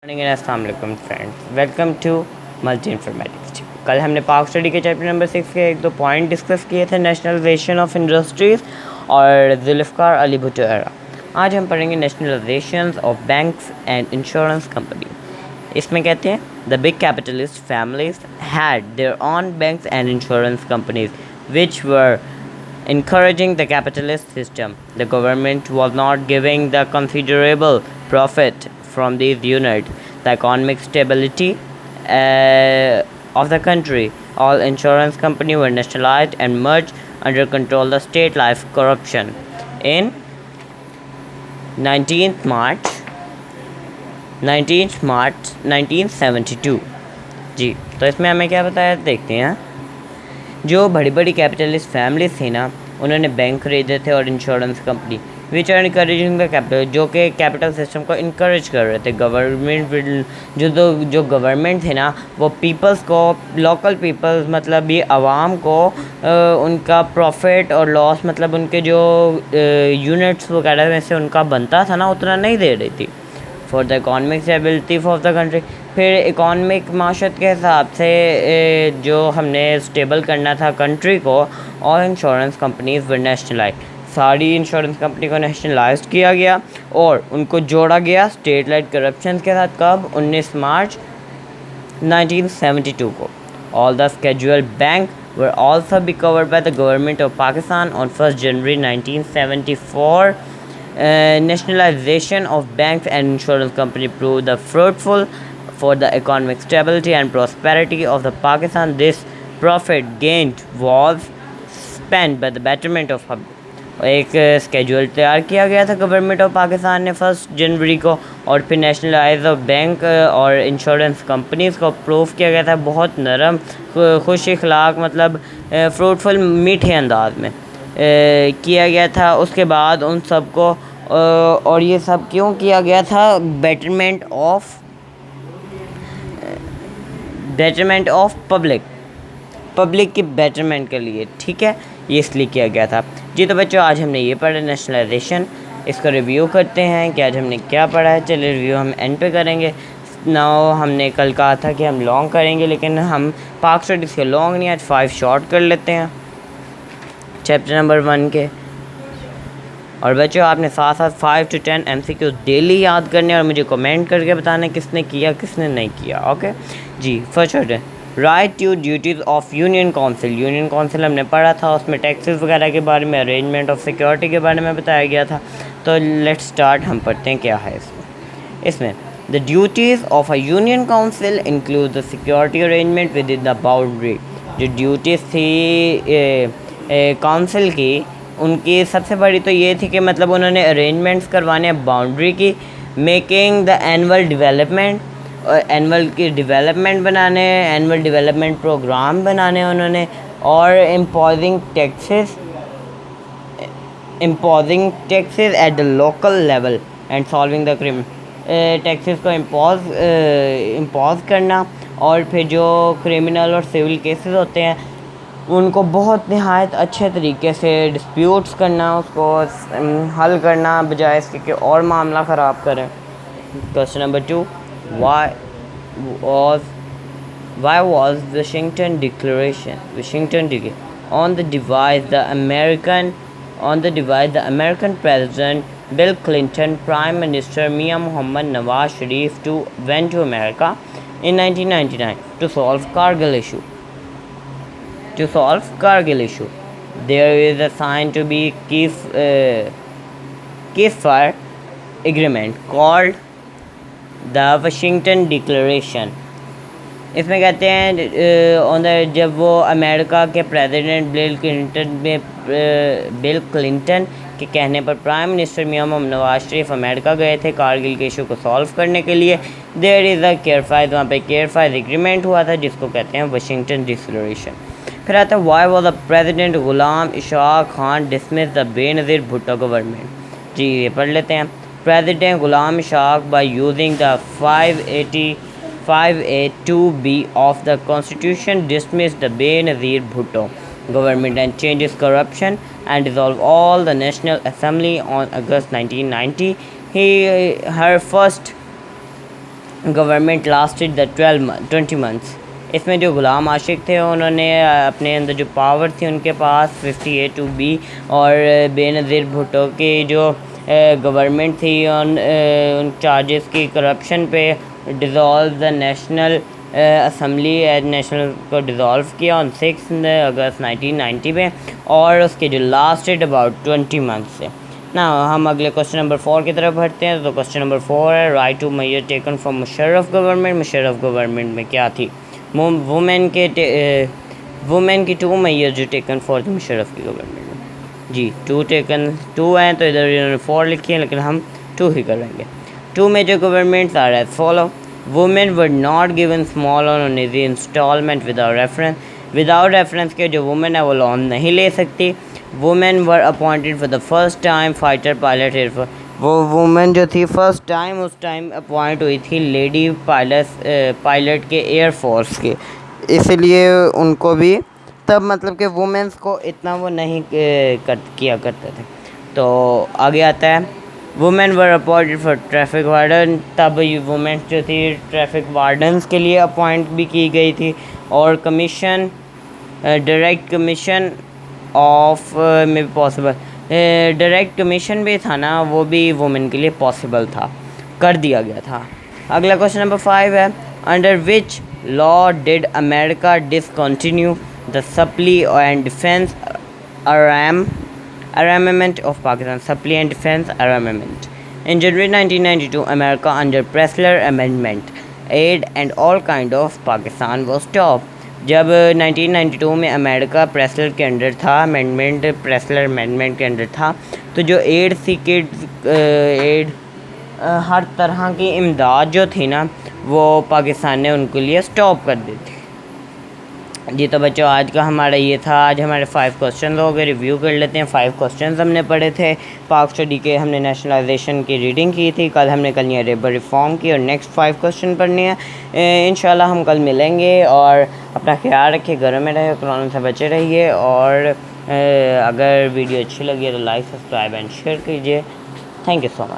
Morning and अस्सलाम वालेकुम friends, welcome to Multi Informatics. कल हमने पाक स्टडी के चैप्टर नंबर 6 के एक दो पॉइंट डिस्कस किए थे, नेशनलाइजेशन ऑफ इंडस्ट्रीज़ और जुल्फ़िकार अली भुट्टो एरा। आज हम पढ़ेंगे nationalisation of banks and insurance company. इसमें कहते हैं the big capitalist families had their own banks and insurance companies which were encouraging the capitalist system. The government was not giving the considerable profit from these units. The economic stability of the country. All insurance companies were nationalized and merged under control the state life corruption. In 19th March 19th March 1972 जी। तो इसमें हमें क्या बताया देखते हैं। जो बड़ी बड़ी कैपिटलिस्ट फैमिलीज थी ना, उन्होंने बैंक खरीदे थे और insurance company which are encouraging the capital, जो कि कैपिटल सिस्टम को इनकरेज कर रहे थे। गवर्नमेंट जो गवर्नमेंट थे ना, वो पीपल्स को, लोकल पीपल्स मतलब ये आवाम को उनका प्रॉफिट और लॉस मतलब उनके जो यूनिट्स वगैरह में से उनका बनता था ना, उतना नहीं दे रही थी। For the economic stability of the country, फिर इकॉनमिक माशत के हिसाब से जो हमने स्टेबल करना था कंट्री को, और इंश्योरेंस कंपनीज वर नेशनलाइज, सारी इंश्योरेंस कंपनी को नेशनलाइज किया गया और उनको जोड़ा गया स्टेट लाइड करप्शन के साथ। कब? 19 मार्च 1972 को। All the scheduled bank were also be covered by the government of Pakistan on 1 January 1974. Nationalization of banks and insurance company proved the fruitful for the economic stability and prosperity of the Pakistan. This profit gained was spent by the betterment of public. एक schedule तैयार किया गया था government of Pakistan ने 1 जनवरी को, और फिर nationalise of bank और इंश्योरेंस कंपनीज़ को अप्रूव किया गया था बहुत नरम, खुश इखलाक मतलब फ्रूटफुल मीठे अंदाज में किया गया था। उसके बाद उन सब को और ये सब क्यों किया गया था? बेटरमेंट ऑफ पब्लिक की बेटरमेंट के लिए, ठीक है, ये इसलिए किया गया था जी। तो बच्चों, आज हमने ये पढ़ा नेशनलाइजेशन। इसको रिव्यू करते हैं कि आज हमने क्या पढ़ा है। चलिए रिव्यू हम एंड पे करेंगे। नाउ हमने कल कहा था कि हम लॉन्ग करेंगे, लेकिन हम पाक स्टडीज़ के लॉन्ग नहीं, आज 5 शॉर्ट कर लेते हैं चैप्टर नंबर 1 के। और बच्चों, आपने साथ साथ 5 to 10 MCQ डेली याद करने और मुझे कमेंट करके बताना किसने किया किसने नहीं किया। ओके जी। फर्स्ट शॉर्ट है write two duties of union council. Union council हमने पढ़ा था, उसमें टैक्सेस वगैरह के बारे में, अरेंजमेंट ऑफ सिक्योरिटी के बारे में बताया गया था। तो लेट्स स्टार्ट, हम पढ़ते हैं क्या है इसमें। The duties of a union council include the security arrangement with in the boundary. जो ड्यूटीज़ थी काउंसिल की, उनकी सबसे बड़ी तो ये थी कि मतलब उन्होंने अरेंजमेंट्स करवाने बाउंड्री की, making the annual development, annual की डेवलपमेंट बनाने, एनुअल डेवलपमेंट प्रोग्राम बनाने उन्होंने, और imposing taxes at the local level and solving the crime. Taxes को इम्पोज करना, और फिर जो क्रिमिनल और सिविल केसेस होते हैं उनको बहुत नहायत अच्छे तरीके से डिस्प्यूट्स करना, उसको हल करना, बजाय इसके कि और मामला ख़राब करें। Question number 2, why was Washington Declaration on the device the American President Bill Clinton, Prime Minister Mia Mohammad Nawaz Sharif went to America in 1999 to solve Kargil issue. There is a sign to be Kefir agreement called the Washington Declaration. इसमें कहते हैं जब वो America के president bill Clinton के कहने पर prime minister मियां Mohammad Nawaz Sharif America गए थे कारगिल के इशू को सॉल्व करने के लिए। देयर इज़ अ केयरफाइज, वहाँ पे केयरफाइज एग्रीमेंट हुआ था जिसको कहते हैं वाशिंगटन डिक्लेरेशन। फिर आता है why was the president Ghulam Ishaq Khan dismiss the Benazir Bhutto government. जी ये पढ़ लेते हैं। President Ghulam Ishaq by using the 582B of the Constitution dismissed the Benazir Bhutto government and changes corruption and dissolved all the National Assembly on August 1990. Her first government lasted the 20 months. इसमें जो ग़ुलाम आशिक थे उन्होंने अपने अंदर जो पावर थी उनके पास 58(2)B और बेनज़ीर भुट्टो की जो गवर्नमेंट थी उन चार्जेस की करप्शन पे dissolve the national assembly national को डिज़ोल्व किया ऑन 6 अगस्त 1990 में, और उसके जो लास्टेड अबाउट 20 मंथ से ना। हम अगले क्वेश्चन नंबर 4 की तरफ बढ़ते हैं। तो क्वेश्चन नंबर 4 है write two measure taken from Musharraf government. Musharraf government में क्या थी? वुमेन की 2 मेजर जो टेकन फॉर द मुशर्रफ की गवर्नमेंट में जी 2 हैं, तो इधर इन्होंने 4 लिखी है लेकिन हम 2 ही करेंगे। 2 measure governments are as follow. Women were not given small loan on easy installment without reference के जो वुमेन है वो लोन नहीं ले सकती। Women were appointed for the first time fighter pilot air force. वो वुमेन जो थी फर्स्ट टाइम उस टाइम अपॉइंट हुई थी लेडी पायलट के एयरफोर्स के, इसलिए उनको भी तब मतलब कि वुमेन्स को इतना वो नहीं किया करते थे। तो आगे आता है women were appointed for traffic warden. तब वुमेन जो थी ट्रैफिक वार्डन्स के लिए अपॉइंट भी की गई थी। और कमीशन डायरेक्ट कमीशन ऑफ में पॉसिबल डायरेक्ट कमीशन भी था ना, वो भी वुमेन के लिए पॉसिबल था, कर दिया गया था। अगला क्वेश्चन नंबर 5 है under which law did America discontinue the supply and defence armament of Pakistan. Supply and defense armament. In January 1992, America under Pressler Amendment, aid and all kind of Pakistan was stopped. जब 1992 में America Pressler के under था, Pressler amendment के under था, तो जो add थी add हर तरह की इमदाद जो थी ना वो पाकिस्तान ने उनके लिए स्टॉप कर दी थी जी। तो बच्चों आज का हमारा ये था। आज हमारे 5 क्वेश्चन हो गए, रिव्यू कर लेते हैं। 5 क्वेश्चन हमने पढ़े थे पाक स्टडी के, हमने नेशनलाइजेशन की रीडिंग की थी, कल हमने करनी लेबर रिफॉर्म की और नेक्स्ट 5 क्वेश्चन पढ़ने हैं। इंशाल्लाह हम कल मिलेंगे और अपना ख्याल रखिए, घरों में रहिए, कोरोना से बचे रहिए और अगर वीडियो अच्छी लगी है तो लाइक सब्सक्राइब एंड शेयर कीजिए। Thank you so much.